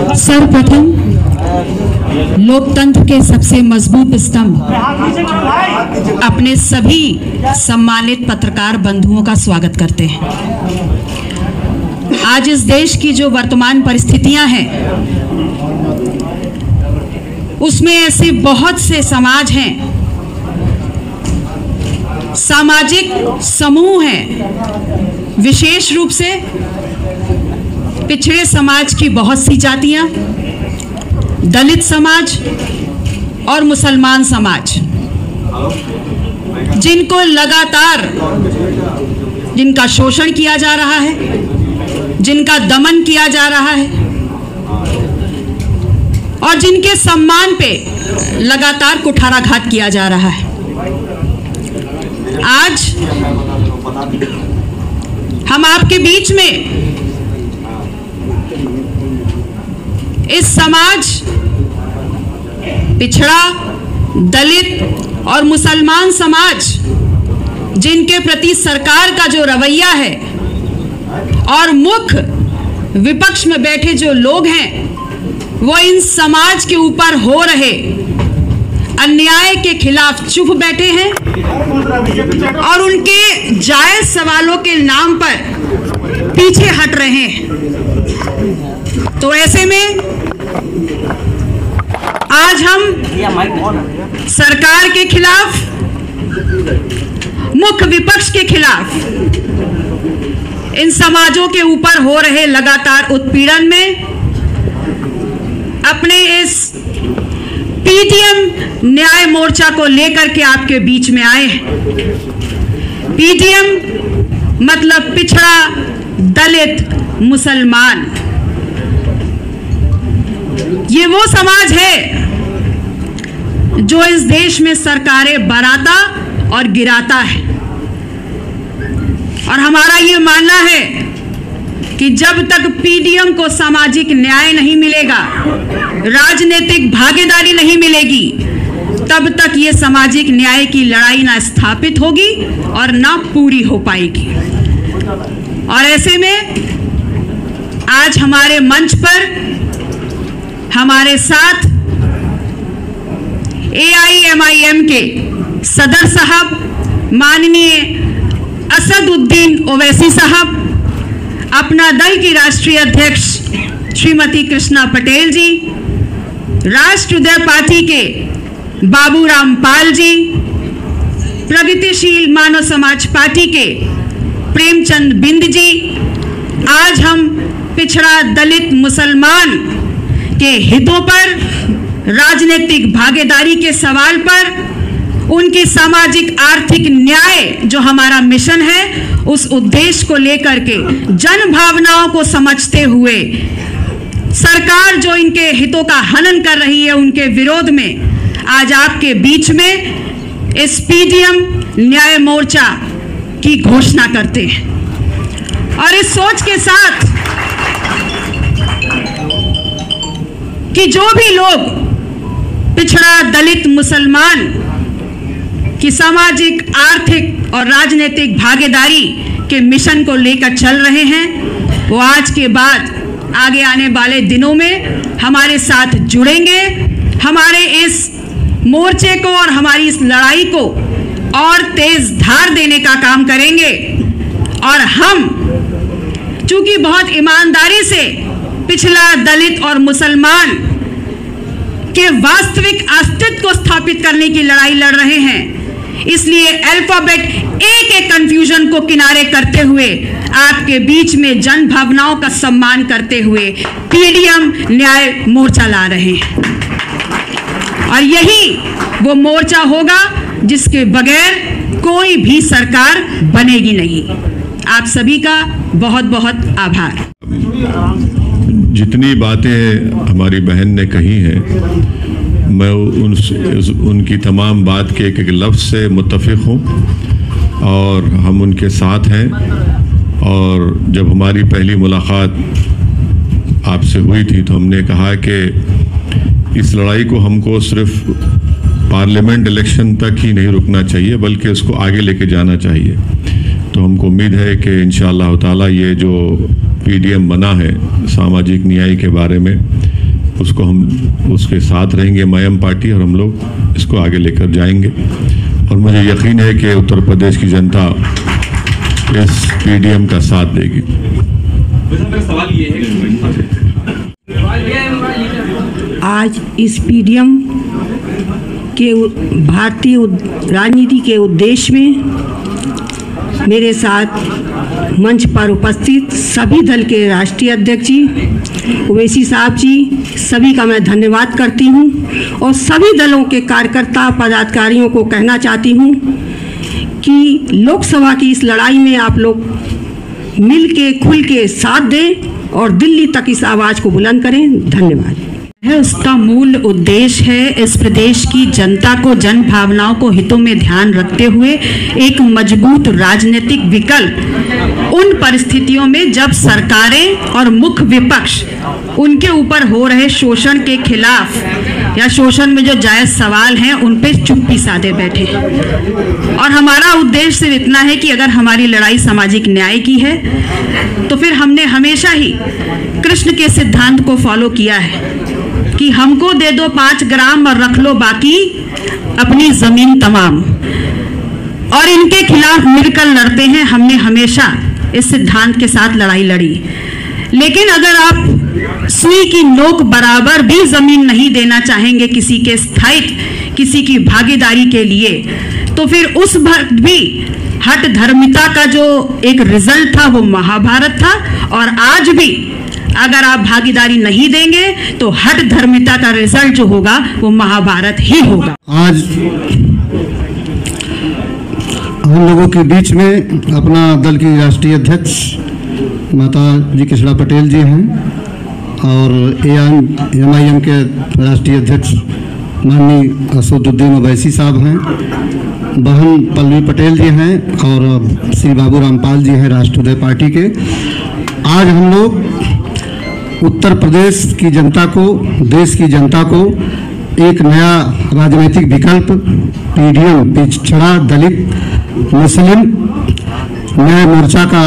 सर्वप्रथम लोकतंत्र के सबसे मजबूत स्तंभ अपने सभी सम्मानित पत्रकार बंधुओं का स्वागत करते हैं। आज इस देश की जो वर्तमान परिस्थितियां हैं उसमें ऐसे बहुत से समाज हैं, सामाजिक समूह हैं, विशेष रूप से पिछड़े समाज की बहुत सी जातियां, दलित समाज और मुसलमान समाज, जिनको लगातार जिनका शोषण किया जा रहा है, जिनका दमन किया जा रहा है और जिनके सम्मान पे लगातार कुठाराघात किया जा रहा है। आज हम आपके बीच में इस समाज, पिछड़ा, दलित और मुसलमान समाज, जिनके प्रति सरकार का जो रवैया है और मुख्य विपक्ष में बैठे जो लोग हैं वो इन समाज के ऊपर हो रहे अन्याय के खिलाफ चुप बैठे हैं और उनके जायज सवालों के नाम पर पीछे हट रहे हैं। तो ऐसे में आज हम सरकार के खिलाफ, मुख्य विपक्ष के खिलाफ, इन समाजों के ऊपर हो रहे लगातार उत्पीड़न में अपने इस पीटीएम न्याय मोर्चा को लेकर के आपके बीच में आए हैं। पीटीएम मतलब पिछड़ा, दलित, मुसलमान। ये वो समाज है जो इस देश में सरकारें बनाता और गिराता है और हमारा ये मानना है कि जब तक पीडीएम को सामाजिक न्याय नहीं मिलेगा, राजनीतिक भागीदारी नहीं मिलेगी, तब तक ये सामाजिक न्याय की लड़ाई ना स्थापित होगी और ना पूरी हो पाएगी। और ऐसे में आज हमारे मंच पर हमारे साथ AIMIM के सदर साहब माननीय असदुद्दीन ओवैसी साहब, अपना दल की राष्ट्रीय अध्यक्ष श्रीमती कृष्णा पटेल जी, राष्ट्रोदय पार्टी के बाबूराम पाल जी, प्रगतिशील मानव समाज पार्टी के प्रेमचंद बिंद जी। आज हम पिछड़ा, दलित, मुसलमान के हितों पर, राजनीतिक भागीदारी के सवाल पर, उनकी सामाजिक आर्थिक न्याय जो हमारा मिशन है उस उद्देश्य को लेकर के जन भावनाओं को समझते हुए सरकार जो इनके हितों का हनन कर रही है उनके विरोध में आज आपके बीच में इस पीडीएम न्याय मोर्चा की घोषणा करते हैं। और इस सोच के साथ कि जो भी लोग पिछड़ा, दलित, मुसलमान की सामाजिक, आर्थिक और राजनीतिक भागीदारी के मिशन को लेकर चल रहे हैं, वो आज के बाद आगे आने वाले दिनों में हमारे साथ जुड़ेंगे, हमारे इस मोर्चे को और हमारी इस लड़ाई को और तेज धार देने का काम करेंगे। और हम चूंकि बहुत ईमानदारी से पिछड़ा, दलित और मुसलमान के वास्तविक अस्तित्व को स्थापित करने की लड़ाई लड़ रहे हैं, इसलिए अल्फाबेट ए के कंफ्यूजन को किनारे करते हुए आपके बीच में जन भावनाओं का सम्मान करते हुए पीडीएम न्याय मोर्चा ला रहे हैं। और यही वो मोर्चा होगा जिसके बगैर कोई भी सरकार बनेगी नहीं। आप सभी का बहुत बहुत आभार। जितनी बातें हमारी बहन ने कही हैं, मैं उनकी तमाम बात के एक एक लफ्ज़ से मुत्तफ़िक़ हूँ और हम उनके साथ हैं। और जब हमारी पहली मुलाकात आपसे हुई थी तो हमने कहा कि इस लड़ाई को हमको सिर्फ पार्लियामेंट इलेक्शन तक ही नहीं रुकना चाहिए बल्कि उसको आगे लेके जाना चाहिए। तो हमको उम्मीद है कि इंशाअल्लाह ताला ये जो पीडीएम बना है सामाजिक न्याय के बारे में, उसको हम उसके साथ रहेंगे MIM पार्टी, और हम लोग इसको आगे लेकर जाएंगे। और मुझे यकीन है कि उत्तर प्रदेश की जनता इस PDM का साथ देगी। सवाल ये है, आज इस PDM के भारतीय राजनीति के उद्देश्य में मेरे साथ मंच पर उपस्थित सभी दल के राष्ट्रीय अध्यक्ष जी, ओवैसी साहब जी, सभी का मैं धन्यवाद करती हूं और सभी दलों के कार्यकर्ता पदाधिकारियों को कहना चाहती हूं कि लोकसभा की इस लड़ाई में आप लोग मिल के खुल के साथ दें और दिल्ली तक इस आवाज़ को बुलंद करें। धन्यवाद। उसका मूल उद्देश्य है इस प्रदेश की जनता को, जन भावनाओं को हितों में ध्यान रखते हुए एक मजबूत राजनीतिक विकल्प उन परिस्थितियों में जब सरकारें और मुख्य विपक्ष उनके ऊपर हो रहे शोषण के खिलाफ या शोषण में जो जायज सवाल हैं उन पे चुप्पी साधे बैठे। और हमारा उद्देश्य सिर्फ इतना है कि अगर हमारी लड़ाई सामाजिक न्याय की है तो फिर हमने हमेशा ही कृष्ण के सिद्धांत को फॉलो किया है कि हमको दे दो 5 ग्राम और रख लो बाकी अपनी जमीन तमाम, और इनके खिलाफ मिलकर लड़ते हैं। हमने हमेशा इस सिद्धांत के साथ लड़ाई लड़ी। लेकिन अगर आप सुई की नोक बराबर भी जमीन नहीं देना चाहेंगे किसी के स्थायित्व, किसी की भागीदारी के लिए, तो फिर उस वक्त भी हठ धर्मिता का जो एक रिजल्ट था वो महाभारत था, और आज भी अगर आप भागीदारी नहीं देंगे तो हठ धर्मिता का रिजल्ट जो होगा वो महाभारत ही होगा। आज हम लोगों के बीच में अपना दल की राष्ट्रीय अध्यक्ष माता जी कृष्णा पटेल जी हैं और MIM के राष्ट्रीय अध्यक्ष माननीय असदुद्दीन ओवैसी साहब हैं, बहन पल्लवी पटेल जी हैं और श्री बाबू रामपाल जी हैं राष्ट्रीय पार्टी के। आज हम लोग उत्तर प्रदेश की जनता को, देश की जनता को एक नया राजनीतिक विकल्प PDM, पिछड़ा दलित मुस्लिम नए मोर्चा का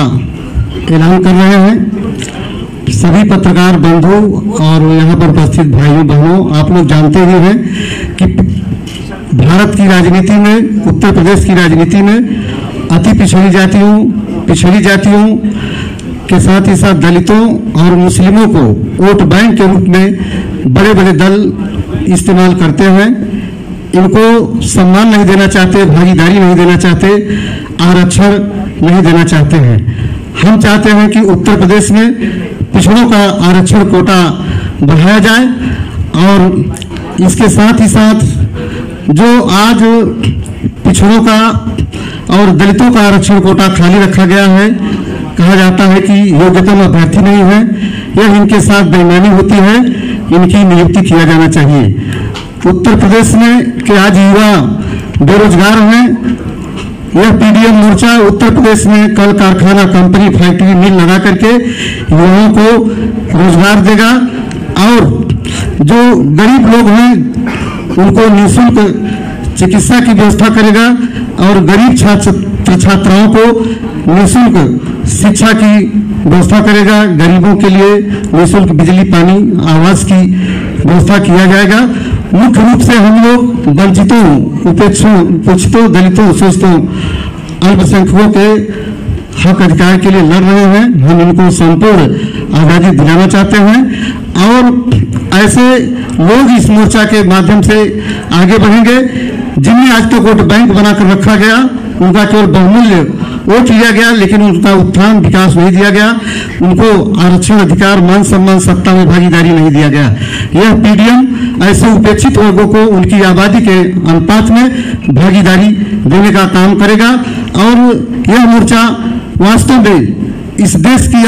ऐलान कर रहे हैं। सभी पत्रकार बंधु और यहाँ पर उपस्थित भाइयों बहनों, आप लोग जानते ही हैं कि भारत की राजनीति में, उत्तर प्रदेश की राजनीति में अति पिछड़ी जातियों के साथ ही साथ दलितों और मुस्लिमों को वोट बैंक के रूप में बड़े बड़े दल इस्तेमाल करते हैं। इनको सम्मान नहीं देना चाहते, भागीदारी नहीं देना चाहते, आरक्षण नहीं देना चाहते हैं। हम चाहते हैं कि उत्तर प्रदेश में पिछड़ों का आरक्षण कोटा बढ़ाया जाए और इसके साथ ही साथ जो आज पिछड़ों का और दलितों का आरक्षण कोटा खाली रखा गया है, कहा जाता है कि योग्यतम अभ्यर्थी नहीं है, यह इनके साथ बेईमानी होती है, इनकी नियुक्ति किया जाना चाहिए। उत्तर प्रदेश में के आज युवा बेरोजगार हैं। यह PDM मोर्चा उत्तर प्रदेश में कल कारखाना, कंपनी, फैक्ट्री, मिल लगा करके युवाओं को रोजगार देगा और जो गरीब लोग हैं उनको निःशुल्क चिकित्सा की व्यवस्था करेगा और गरीब छात्राओं को निःशुल्क शिक्षा की व्यवस्था करेगा। गरीबों के लिए निःशुल्क बिजली, पानी, आवास की व्यवस्था किया जाएगा। मुख्य रूप से हम लोग वंचितों, उपेक्षितों, दलितों, शोषितों, अल्पसंख्यकों के हक अधिकार के लिए लड़ रहे हैं। हम इनको संपूर्ण आज़ादी दिलाना चाहते हैं और ऐसे लोग इस मोर्चा के माध्यम से आगे बढ़ेंगे जिन्हें आज तक वोट बैंक बनाकर रखा गया, उनका केवल बहुमूल्य वोट लिया गया लेकिन उनका उत्थान विकास नहीं दिया गया, उनको आरक्षण, अधिकार, मान सम्मान, सत्ता में भागीदारी नहीं दिया गया। यह PDM ऐसे उपेक्षित वर्गों को उनकी आबादी के अनुपात में भागीदारी देने का काम करेगा और यह मोर्चा वास्तव में इस देश की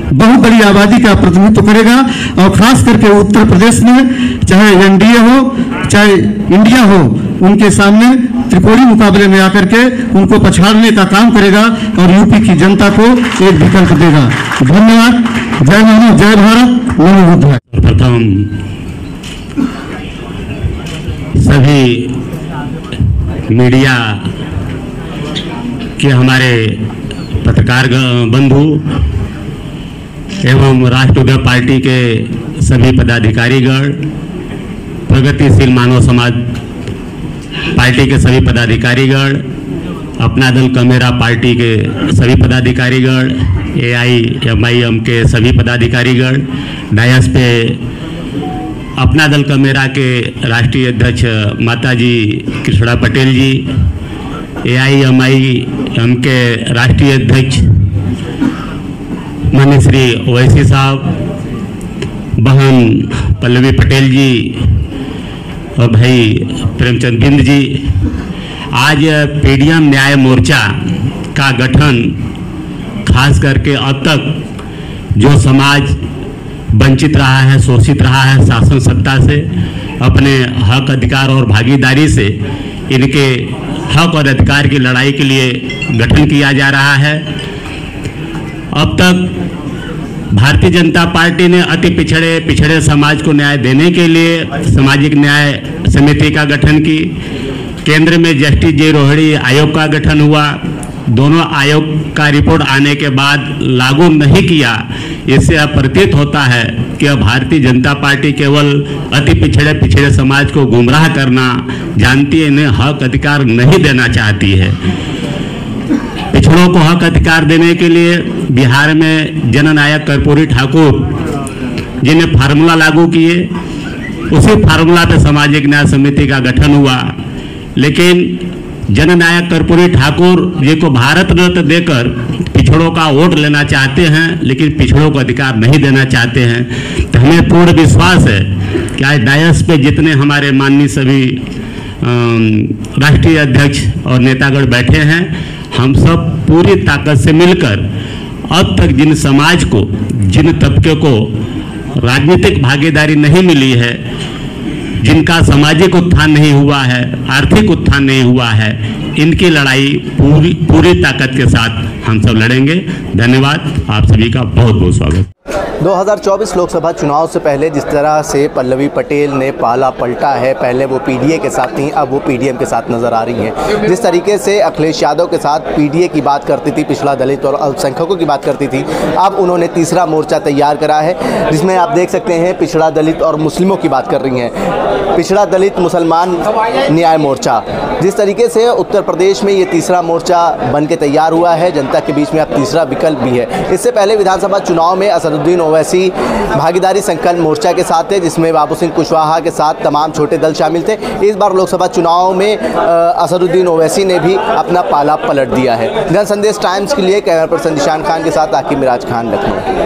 बहुत बड़ी आबादी का प्रतिनिधित्व करेगा और खास करके उत्तर प्रदेश में चाहे NDA हो चाहे इंडिया हो, उनके सामने त्रिकोणीय मुकाबले में आकर के उनको पछाड़ने का काम करेगा और यूपी की जनता को एक विकल्प देगा। धन्यवाद। जय मानव, जय भारत, नमो बुद्धाय। प्रथम सभी मीडिया के हमारे पत्रकार बंधु एवं राष्ट्रीय पार्टी के सभी पदाधिकारीगण, प्रगतिशील मानव समाज पार्टी के सभी पदाधिकारीगण, अपना दल कमेरा पार्टी के सभी पदाधिकारीगण, AIMIM के सभी पदाधिकारीगण, डायस पे अपना दल कमेरा के राष्ट्रीय अध्यक्ष माताजी कृष्णा पटेल जी, AIMIM के राष्ट्रीय अध्यक्ष माननीय श्री ओवैसी साहब, बहन पल्लवी पटेल जी और भाई प्रेमचंद बिंद जी, आज पीडीएम न्याय मोर्चा का गठन खास करके अब तक जो समाज वंचित रहा है, शोषित रहा है शासन सत्ता से, अपने हक अधिकार और भागीदारी से इनके हक और अधिकार की लड़ाई के लिए गठन किया जा रहा है। अब तक भारतीय जनता पार्टी ने अति पिछड़े समाज को न्याय देने के लिए सामाजिक न्याय समिति का गठन की। केंद्र में जस्टिस जे रोहिणी आयोग का गठन हुआ। दोनों आयोग का रिपोर्ट आने के बाद लागू नहीं किया। इससे अब प्रतीत होता है कि अब भारतीय जनता पार्टी केवल अति पिछड़े समाज को गुमराह करना जानती है, इन्हें हक अधिकार नहीं देना चाहती है। पिछड़ों को हक अधिकार देने के लिए बिहार में जननायक कर्पूरी ठाकुर जिन्हें फार्मूला लागू किए, उसी फार्मूला पे सामाजिक न्याय समिति का गठन हुआ। लेकिन जननायक कर्पूरी ठाकुर जी को भारत रत्न देकर पिछड़ों का वोट लेना चाहते हैं, लेकिन पिछड़ों को अधिकार नहीं देना चाहते हैं। तो हमें पूर्ण विश्वास है कि आज डायस पे जितने हमारे माननीय सभी राष्ट्रीय अध्यक्ष और नेतागण बैठे हैं, हम सब पूरी ताकत से मिलकर अब तक जिन समाज को, जिन तबके को राजनीतिक भागीदारी नहीं मिली है, जिनका सामाजिक उत्थान नहीं हुआ है, आर्थिक उत्थान नहीं हुआ है, इनकी लड़ाई पूरी ताकत के साथ हम सब लड़ेंगे। धन्यवाद, आप सभी का बहुत बहुत स्वागत। 2024 लोकसभा चुनाव से पहले जिस तरह से पल्लवी पटेल ने पाला पलटा है, पहले वो पीडीए के साथ थी, अब वो पीडीएम के साथ नजर आ रही हैं। जिस तरीके से अखिलेश यादव के साथ पीडीए की बात करती थी, पिछड़ा दलित और अल्पसंख्यकों की बात करती थी, अब उन्होंने तीसरा मोर्चा तैयार करा है, जिसमें आप देख सकते हैं पिछड़ा दलित और मुस्लिमों की बात कर रही हैं। पिछड़ा दलित मुसलमान न्याय मोर्चा, जिस तरीके से उत्तर प्रदेश में ये तीसरा मोर्चा बन के तैयार हुआ है, जनता के बीच में अब तीसरा विकल्प भी है। इससे पहले विधानसभा चुनाव में असदुद्दीन ओवैसी भागीदारी संकल्प मोर्चा के साथ थे, जिसमें बाबू सिंह कुशवाहा के साथ तमाम छोटे दल शामिल थे। इस बार लोकसभा चुनाव में असदुद्दीन ओवैसी ने भी अपना पाला पलट दिया है। जन संदेश टाइम्स के लिए कैमरा पर्सन निशान खान के साथ आकिब मिराज खान, लखनऊ।